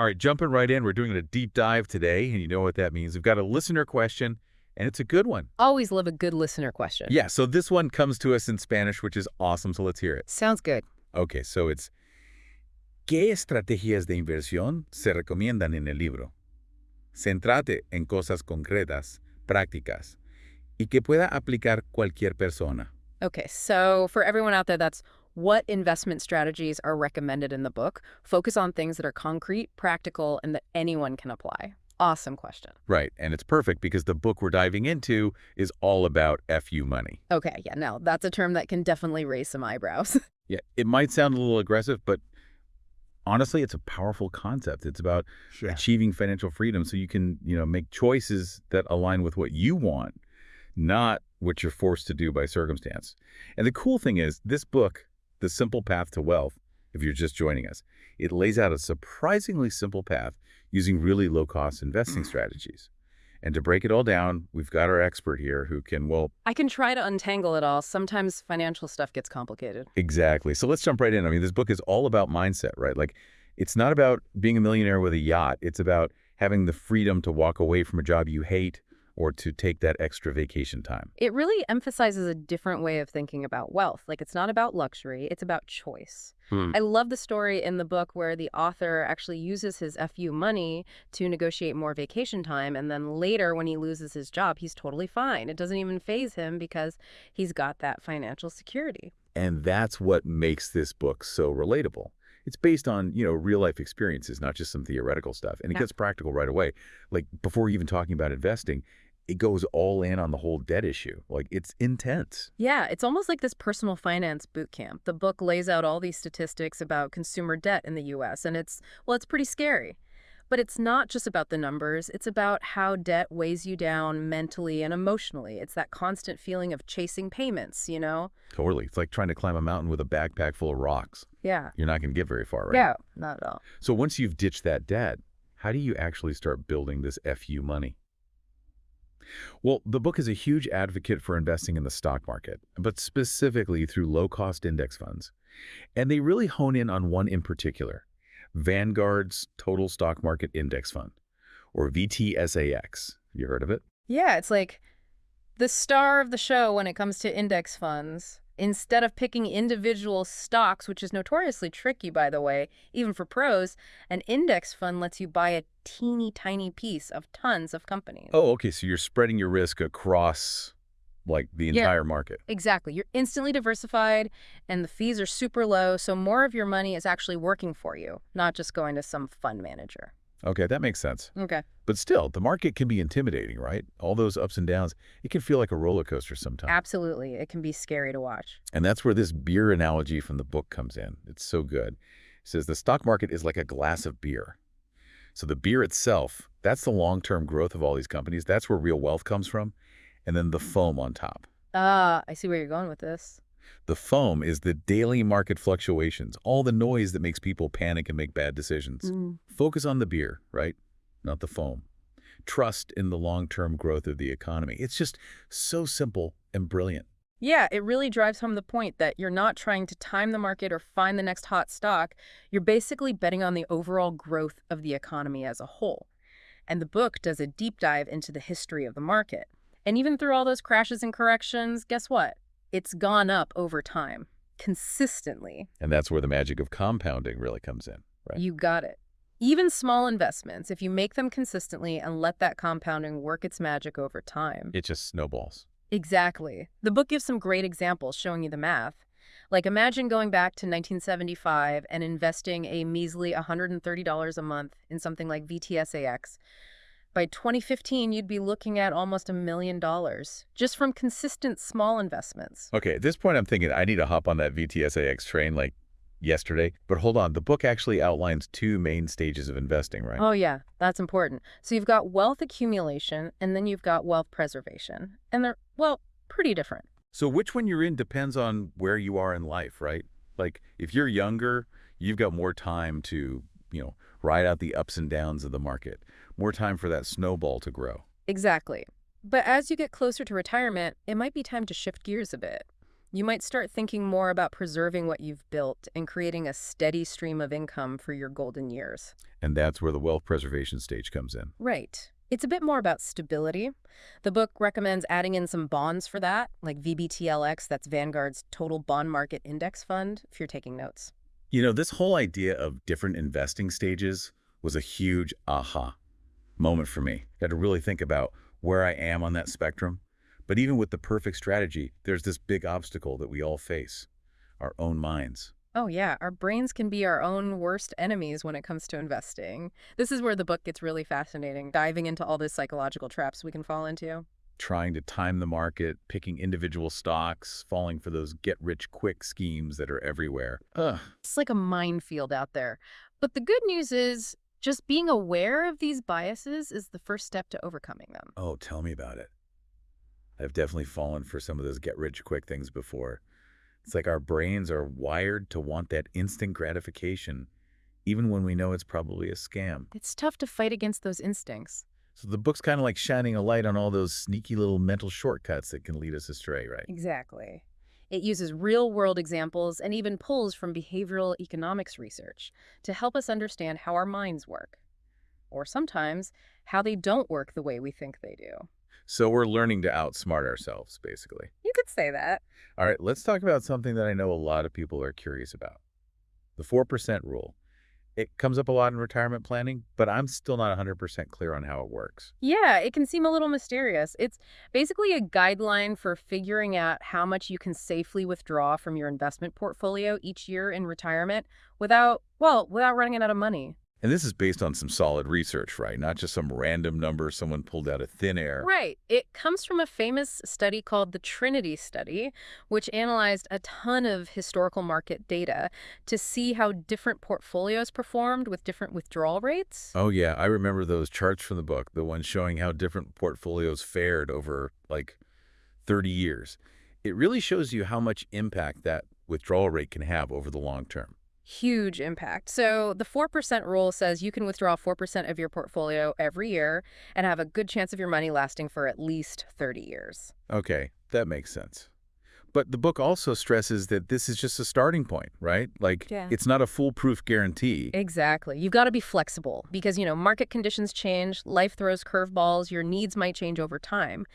All right, jumping right in, we're doing a deep dive today, and you know what that means. We've got a listener question, and it's a good one. Always love a good listener question. Yeah, so this one comes to us in Spanish, which is awesome, so let's hear it. Sounds good. Okay, so it's, ¿qué estrategias de inversión se recomiendan en el libro? Céntrate en cosas concretas, prácticas, y que pueda aplicar cualquier persona. Okay, so for everyone out there, that's what investment strategies are recommended in the book. Focus on things that are concrete, practical, and that anyone can apply. Awesome question. Right, and it's perfect because the book we're diving into is all about FU money. Okay, yeah, no, that's a term that can definitely raise some eyebrows. Yeah, it might sound a little aggressive, but honestly, it's a powerful concept. It's about achieving financial freedom so you can, make choices that align with what you want, not what you're forced to do by circumstance. And the cool thing is, this book, The Simple Path to Wealth, if you're just joining us, it lays out a surprisingly simple path using really low-cost investing strategies. And to break it all down, we've got our expert here who can, I can try to untangle it all. Sometimes financial stuff gets complicated. Exactly. So let's jump right in. I mean, this book is all about mindset, right? Like, it's not about being a millionaire with a yacht. It's about having the freedom to walk away from a job you hate or to take that extra vacation time. It really emphasizes a different way of thinking about wealth. Like, it's not about luxury, it's about choice. I love the story in the book where the author actually uses his FU money to negotiate more vacation time, and then later when he loses his job, he's totally fine. It doesn't even faze him because he's got that financial security. And that's what makes this book so relatable. It's based on, real-life experiences, not just some theoretical stuff. And it gets practical right away. Like, before even talking about investing, it goes all in on the whole debt issue. Like, it's intense. Yeah, it's almost like this personal finance boot camp. The book lays out all these statistics about consumer debt in the U.S., and it's pretty scary. But it's not just about the numbers. It's about how debt weighs you down mentally and emotionally. It's that constant feeling of chasing payments, Totally. It's like trying to climb a mountain with a backpack full of rocks. Yeah. You're not going to get very far, right? Yeah, not at all. So once you've ditched that debt, how do you actually start building this FU money? Well, the book is a huge advocate for investing in the stock market, but specifically through low-cost index funds. And they really hone in on one in particular, Vanguard's Total Stock Market Index Fund, or VTSAX. You heard of it? Yeah, it's like the star of the show when it comes to index funds. Instead of picking individual stocks, which is notoriously tricky, by the way, even for pros, an index fund lets you buy a teeny tiny piece of tons of companies. Oh, okay. So you're spreading your risk across, like, the entire market. Exactly. You're instantly diversified, and the fees are super low, so more of your money is actually working for you, not just going to some fund manager. Okay, that makes sense. Okay. But still, the market can be intimidating, right? All those ups and downs. It can feel like a roller coaster sometimes. Absolutely. It can be scary to watch. And that's where this beer analogy from the book comes in. It's so good. It says the stock market is like a glass of beer. So the beer itself, that's the long-term growth of all these companies. That's where real wealth comes from. And then the foam on top. I see where you're going with this. The foam is the daily market fluctuations, all the noise that makes people panic and make bad decisions. Focus on the beer, right? Not the foam. Trust in the long-term growth of the economy. It's just so simple and brilliant. Yeah, it really drives home the point that you're not trying to time the market or find the next hot stock. You're basically betting on the overall growth of the economy as a whole. And the book does a deep dive into the history of the market. And even through all those crashes and corrections, guess what? It's gone up over time, consistently. And that's where the magic of compounding really comes in, right? You got it. Even small investments, if you make them consistently and let that compounding work its magic over time. It just snowballs. Exactly. The book gives some great examples showing you the math. Like, imagine going back to 1975 and investing a measly $130 a month in something like VTSAX. By 2015, you'd be looking at almost $1 million just from consistent small investments. Okay, at this point, I'm thinking I need to hop on that VTSAX train like yesterday. But hold on, the book actually outlines two main stages of investing, right? Oh, yeah, that's important. So you've got wealth accumulation, and then you've got wealth preservation. And they're, pretty different. So which one you're in depends on where you are in life, right? Like, if you're younger, you've got more time to, ride out the ups and downs of the market. More time for that snowball to grow. Exactly. But as you get closer to retirement, it might be time to shift gears a bit. You might start thinking more about preserving what you've built and creating a steady stream of income for your golden years. And that's where the wealth preservation stage comes in. Right. It's a bit more about stability. The book recommends adding in some bonds for that, like VTSAX, that's Vanguard's Total Bond Market Index Fund, if you're taking notes. This whole idea of different investing stages was a huge aha moment for me. I had to really think about where I am on that spectrum. But even with the perfect strategy, there's this big obstacle that we all face, our own minds. Oh yeah, our brains can be our own worst enemies when it comes to investing. This is where the book gets really fascinating, diving into all the psychological traps we can fall into. Trying to time the market, picking individual stocks, falling for those get-rich-quick schemes that are everywhere. Ugh. It's like a minefield out there. But the good news is just being aware of these biases is the first step to overcoming them. Oh, tell me about it. I've definitely fallen for some of those get-rich-quick things before. It's like our brains are wired to want that instant gratification, even when we know it's probably a scam. It's tough to fight against those instincts. So the book's kind of like shining a light on all those sneaky little mental shortcuts that can lead us astray, right? Exactly. It uses real-world examples and even pulls from behavioral economics research to help us understand how our minds work, or sometimes how they don't work the way we think they do. So we're learning to outsmart ourselves, basically. You could say that. All right, let's talk about something that I know a lot of people are curious about. The 4% rule. It comes up a lot in retirement planning, but I'm still not 100% clear on how it works. Yeah, it can seem a little mysterious. It's basically a guideline for figuring out how much you can safely withdraw from your investment portfolio each year in retirement without running out of money. And this is based on some solid research, right? Not just some random number someone pulled out of thin air. Right. It comes from a famous study called the Trinity Study, which analyzed a ton of historical market data to see how different portfolios performed with different withdrawal rates. Oh, yeah. I remember those charts from the book, the ones showing how different portfolios fared over, like, 30 years. It really shows you how much impact that withdrawal rate can have over the long term. Huge impact. So the 4% rule says you can withdraw 4% of your portfolio every year and have a good chance of your money lasting for at least 30 years. Okay, that makes sense. But the book also stresses that this is just a starting point, right? Like, Yeah. It's not a foolproof guarantee. Exactly. You've got to be flexible because, market conditions change, life throws curveballs, your needs might change over time.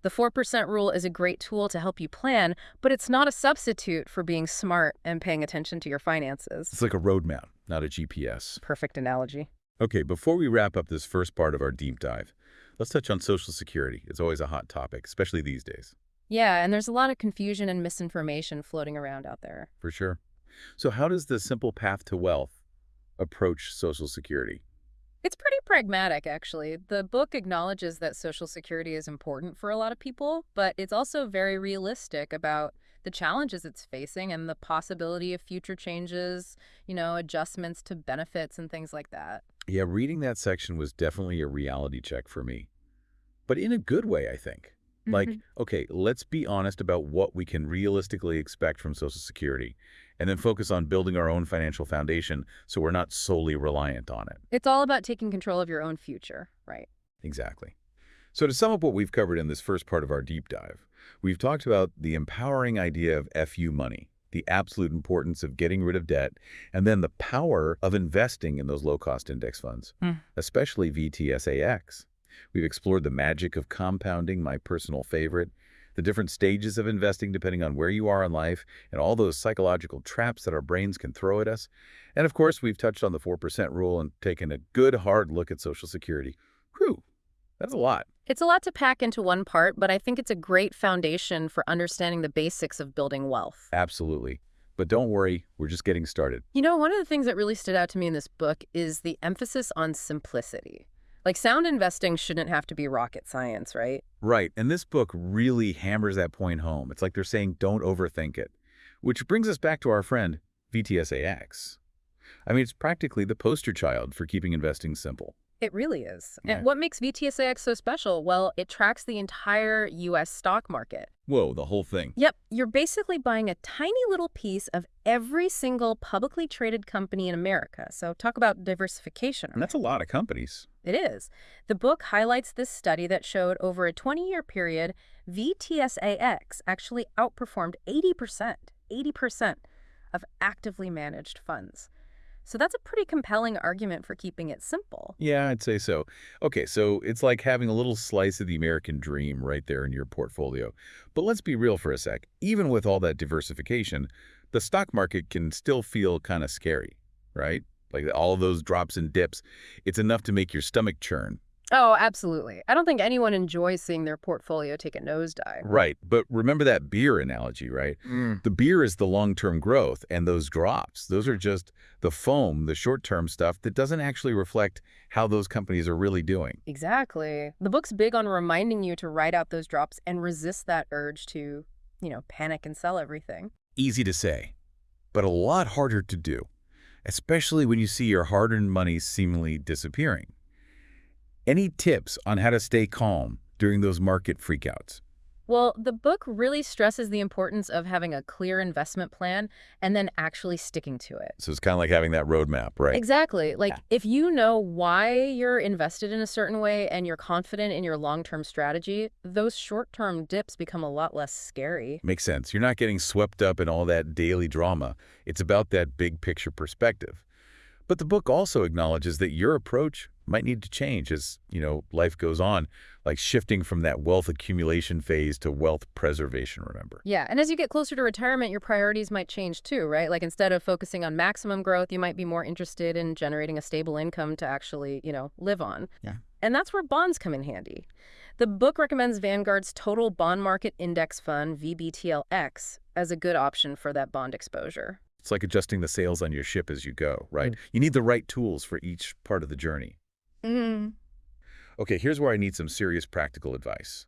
The 4% rule is a great tool to help you plan, but it's not a substitute for being smart and paying attention to your finances. It's like a roadmap, not a GPS. Perfect analogy. Okay, before we wrap up this first part of our deep dive, let's touch on Social Security. It's always a hot topic, especially these days. Yeah, and there's a lot of confusion and misinformation floating around out there. For sure. So how does the simple path to wealth approach Social Security? It's pretty pragmatic, actually. The book acknowledges that Social Security is important for a lot of people, but it's also very realistic about the challenges it's facing and the possibility of future changes, adjustments to benefits and things like that. Yeah, reading that section was definitely a reality check for me. But in a good way, I think. Like, okay, let's be honest about what we can realistically expect from Social Security, and then focus on building our own financial foundation so we're not solely reliant on it. It's all about taking control of your own future, right? Exactly. So to sum up what we've covered in this first part of our deep dive, we've talked about the empowering idea of FU money, the absolute importance of getting rid of debt, and then the power of investing in those low-cost index funds, especially VTSAX. We've explored the magic of compounding, my personal favorite, the different stages of investing depending on where you are in life, and all those psychological traps that our brains can throw at us. And of course, we've touched on the 4% rule and taken a good hard look at Social Security. Whew, that's a lot. It's a lot to pack into one part, but I think it's a great foundation for understanding the basics of building wealth. Absolutely. But don't worry, we're just getting started. One of the things that really stood out to me in this book is the emphasis on simplicity. Like, sound investing shouldn't have to be rocket science, right? Right, and this book really hammers that point home. It's like they're saying don't overthink it. Which brings us back to our friend, VTSAX. I mean, it's practically the poster child for keeping investing simple. It really is. Yeah. And what makes VTSAX so special? Well, it tracks the entire U.S. stock market. Whoa, the whole thing. Yep, you're basically buying a tiny little piece of every single publicly traded company in America. So talk about diversification. And that's a lot of companies. It is. The book highlights this study that showed over a 20-year period, VTSAX actually outperformed 80% of actively managed funds. So that's a pretty compelling argument for keeping it simple. Yeah, I'd say so. Okay, so it's like having a little slice of the American dream right there in your portfolio. But let's be real for a sec. Even with all that diversification, the stock market can still feel kind of scary, right? Like all of those drops and dips, it's enough to make your stomach churn. Oh, absolutely. I don't think anyone enjoys seeing their portfolio take a nosedive. Right, but remember that beer analogy, right? The beer is the long-term growth, and those drops, those are just the foam, the short-term stuff that doesn't actually reflect how those companies are really doing. Exactly. The book's big on reminding you to write out those drops and resist that urge to, panic and sell everything. Easy to say, but a lot harder to do, especially when you see your hard-earned money seemingly disappearing. Any tips on how to stay calm during those market freakouts? Well, the book really stresses the importance of having a clear investment plan and then actually sticking to it. So it's kind of like having that roadmap, right? Exactly. Like, if you know why you're invested in a certain way and you're confident in your long-term strategy, those short-term dips become a lot less scary. Makes sense. You're not getting swept up in all that daily drama. It's about that big picture perspective. But the book also acknowledges that your approach might need to change as, life goes on, like shifting from that wealth accumulation phase to wealth preservation, remember? Yeah, and as you get closer to retirement, your priorities might change too, right? Like instead of focusing on maximum growth, you might be more interested in generating a stable income to actually, live on. Yeah. And that's where bonds come in handy. The book recommends Vanguard's Total Bond Market Index Fund, VBTLX, as a good option for that bond exposure. It's like adjusting the sails on your ship as you go, right? You need the right tools for each part of the journey. Okay, here's where I need some serious practical advice.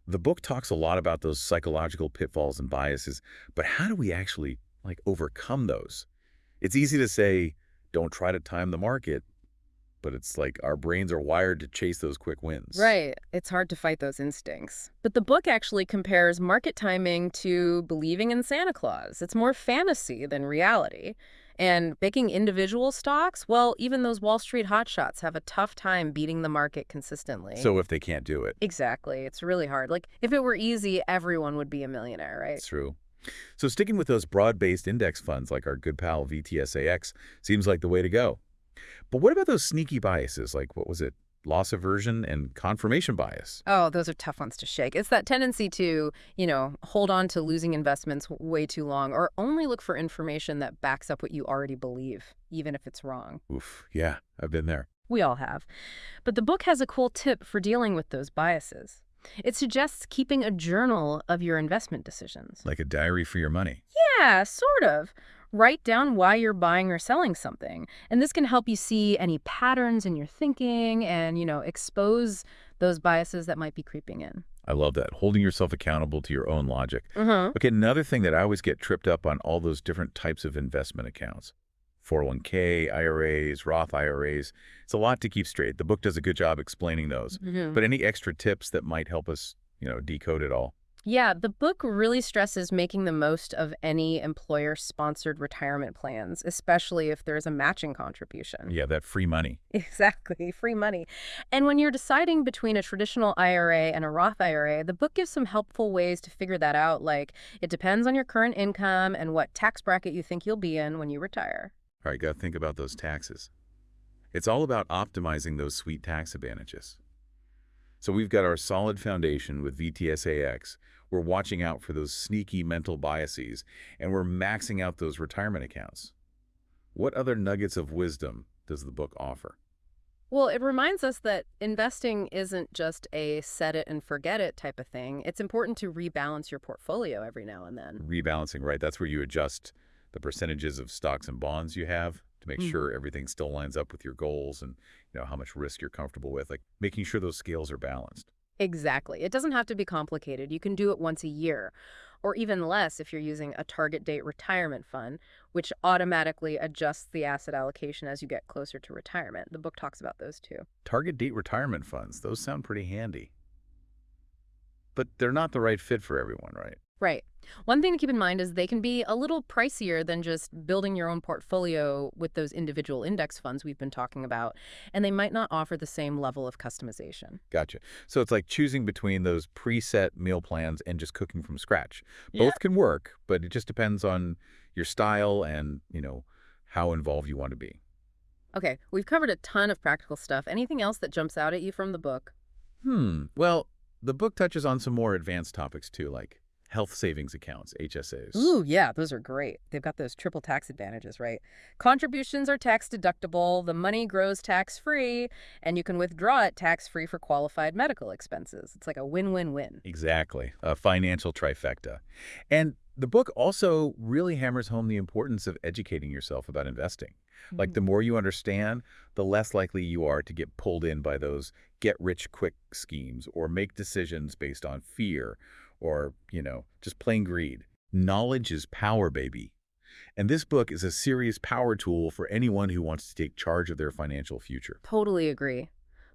The book talks a lot about those psychological pitfalls and biases, but how do we actually, overcome those? It's easy to say, don't try to time the market, but it's like our brains are wired to chase those quick wins. Right. It's hard to fight those instincts. But the book actually compares market timing to believing in Santa Claus. It's more fantasy than reality. And picking individual stocks, well, even those Wall Street hotshots have a tough time beating the market consistently. So if they can't do it. Exactly. It's really hard. Like, if it were easy, everyone would be a millionaire, right? It's true. So sticking with those broad-based index funds like our good pal VTSAX seems like the way to go. But what about those sneaky biases, like, loss aversion and confirmation bias? Oh, those are tough ones to shake. It's that tendency to, hold on to losing investments way too long or only look for information that backs up what you already believe, even if it's wrong. Oof, yeah, I've been there. We all have. But the book has a cool tip for dealing with those biases. It suggests keeping a journal of your investment decisions. Like a diary for your money. Yeah, sort of. Write down why you're buying or selling something. And this can help you see any patterns in your thinking and, expose those biases that might be creeping in. I love that. Holding yourself accountable to your own logic. Okay, another thing that I always get tripped up on all those different types of investment accounts. 401k, IRAs, Roth IRAs. It's a lot to keep straight. The book does a good job explaining those. But any extra tips that might help us, decode it all? Yeah, the book really stresses making the most of any employer-sponsored retirement plans, especially if there's a matching contribution. Yeah, that free money. Exactly, free money. And when you're deciding between a traditional IRA and a Roth IRA, the book gives some helpful ways to figure that out, like it depends on your current income and what tax bracket you think you'll be in when you retire. All right, got to think about those taxes. It's all about optimizing those sweet tax advantages. So we've got our solid foundation with VTSAX. We're watching out for those sneaky mental biases, and we're maxing out those retirement accounts. What other nuggets of wisdom does the book offer? Well, it reminds us that investing isn't just a set it and forget it type of thing. It's important to rebalance your portfolio every now and then. Rebalancing, right? That's where you adjust the percentages of stocks and bonds you have to make sure everything still lines up with your goals and how much risk you're comfortable with, like making sure those scales are balanced. Exactly. It doesn't have to be complicated. You can do it once a year. or even less if you're using a target date retirement fund, which automatically adjusts the asset allocation as you get closer to retirement. The book talks about those too. Target date retirement funds, those sound pretty handy. But they're not the right fit for everyone, right? Right. One thing to keep in mind is they can be a little pricier than just building your own portfolio with those individual index funds we've been talking about, and they might not offer the same level of customization. Gotcha. So it's like choosing between those preset meal plans and just cooking from scratch. Yeah. Both can work, but it just depends on your style and, how involved you want to be. Okay, we've covered a ton of practical stuff. Anything else that jumps out at you from the book? Well, the book touches on some more advanced topics too, like health savings accounts, HSAs. Ooh, yeah, those are great. They've got those triple tax advantages, right? Contributions are tax deductible, the money grows tax-free, and you can withdraw it tax-free for qualified medical expenses. It's like a win-win-win. Exactly. A financial trifecta. And the book also really hammers home the importance of educating yourself about investing. Like the more you understand, the less likely you are to get pulled in by those get-rich-quick schemes or make decisions based on fear or, just plain greed. Knowledge is power, baby. And this book is a serious power tool for anyone who wants to take charge of their financial future. Totally agree.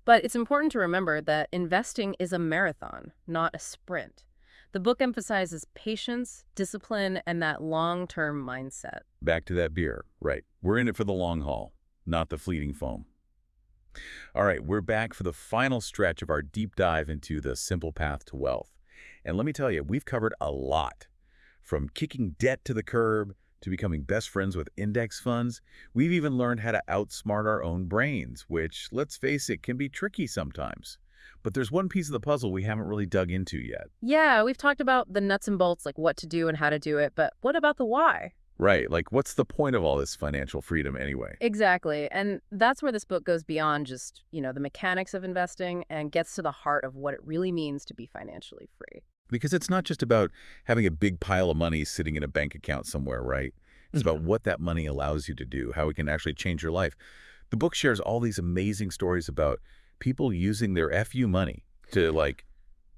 But it's important to remember that investing is a marathon, not a sprint. The book emphasizes patience, discipline, and that long-term mindset. Back to that beer. Right. We're in it for the long haul, not the fleeting foam. All right, we're back for the final stretch of our deep dive into the simple path to wealth. And let me tell you, we've covered a lot. From kicking debt to the curb to becoming best friends with index funds, we've even learned how to outsmart our own brains, which, let's face it, can be tricky sometimes. But there's one piece of the puzzle we haven't really dug into yet. Yeah, we've talked about the nuts and bolts, like what to do and how to do it, but what about the why? Right, like what's the point of all this financial freedom anyway? Exactly. And that's where this book goes beyond just, the mechanics of investing and gets to the heart of what it really means to be financially free. Because it's not just about having a big pile of money sitting in a bank account somewhere, right? It's about what that money allows you to do, how it can actually change your life. The book shares all these amazing stories about people using their FU money to,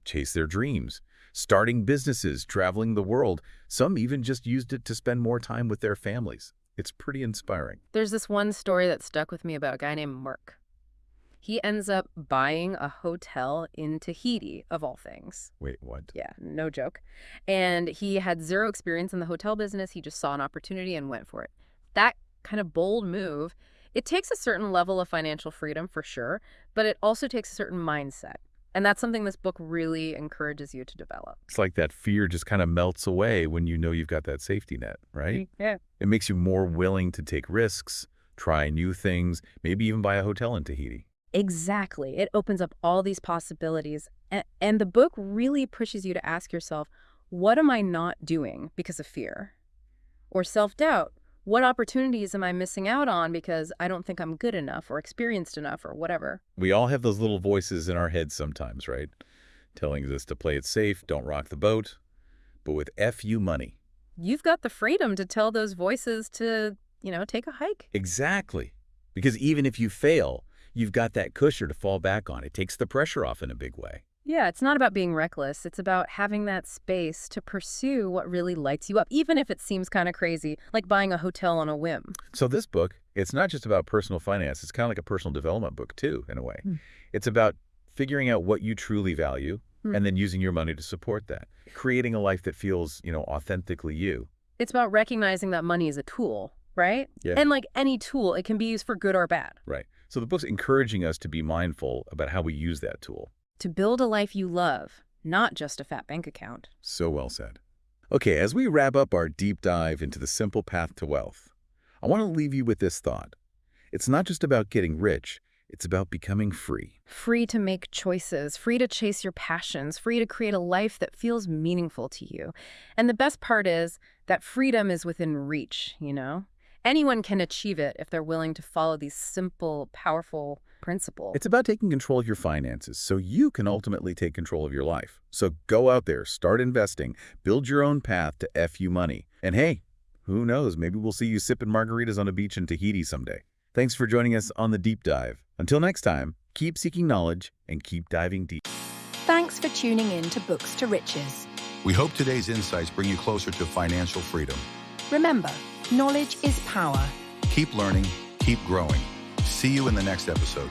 chase their dreams, starting businesses, traveling the world. Some even just used it to spend more time with their families. It's pretty inspiring. There's this one story that stuck with me about a guy named Mark. He ends up buying a hotel in Tahiti, of all things. Wait, what? Yeah, no joke. And he had zero experience in the hotel business. He just saw an opportunity and went for it. That kind of bold move, it takes a certain level of financial freedom for sure, but it also takes a certain mindset. And that's something this book really encourages you to develop. It's like that fear just kind of melts away when you know you've got that safety net, right? Yeah. It makes you more willing to take risks, try new things, maybe even buy a hotel in Tahiti. Exactly. It opens up all these possibilities. And the book really pushes you to ask yourself, what am I not doing because of fear? Or self-doubt? What opportunities am I missing out on because I don't think I'm good enough or experienced enough or whatever? We all have those little voices in our heads sometimes, right? Telling us to play it safe, don't rock the boat. But with FU money. You've got the freedom to tell those voices to, take a hike. Exactly. Because even if you fail, you've got that cushion to fall back on. It takes the pressure off in a big way. Yeah, it's not about being reckless. It's about having that space to pursue what really lights you up, even if it seems kind of crazy, like buying a hotel on a whim. So this book, it's not just about personal finance. It's kind of like a personal development book, too, in a way. It's about figuring out what you truly value and then using your money to support that, creating a life that feels, authentically you. It's about recognizing that money is a tool, right? Yeah. And like any tool, it can be used for good or bad. Right. So the book's encouraging us to be mindful about how we use that tool. To build a life you love, not just a fat bank account. So well said. Okay, as we wrap up our deep dive into the simple path to wealth, I want to leave you with this thought. It's not just about getting rich, it's about becoming free. Free to make choices, free to chase your passions, free to create a life that feels meaningful to you. And the best part is that freedom is within reach, Anyone can achieve it if they're willing to follow these simple, powerful principles. It's about taking control of your finances so you can ultimately take control of your life. So go out there, start investing, build your own path to FU money. And hey, who knows, maybe we'll see you sipping margaritas on a beach in Tahiti someday. Thanks for joining us on The Deep Dive. Until next time, keep seeking knowledge and keep diving deep. Thanks for tuning in to Books to Riches. We hope today's insights bring you closer to financial freedom. Remember, knowledge is power. Keep learning, keep growing. See you in the next episode.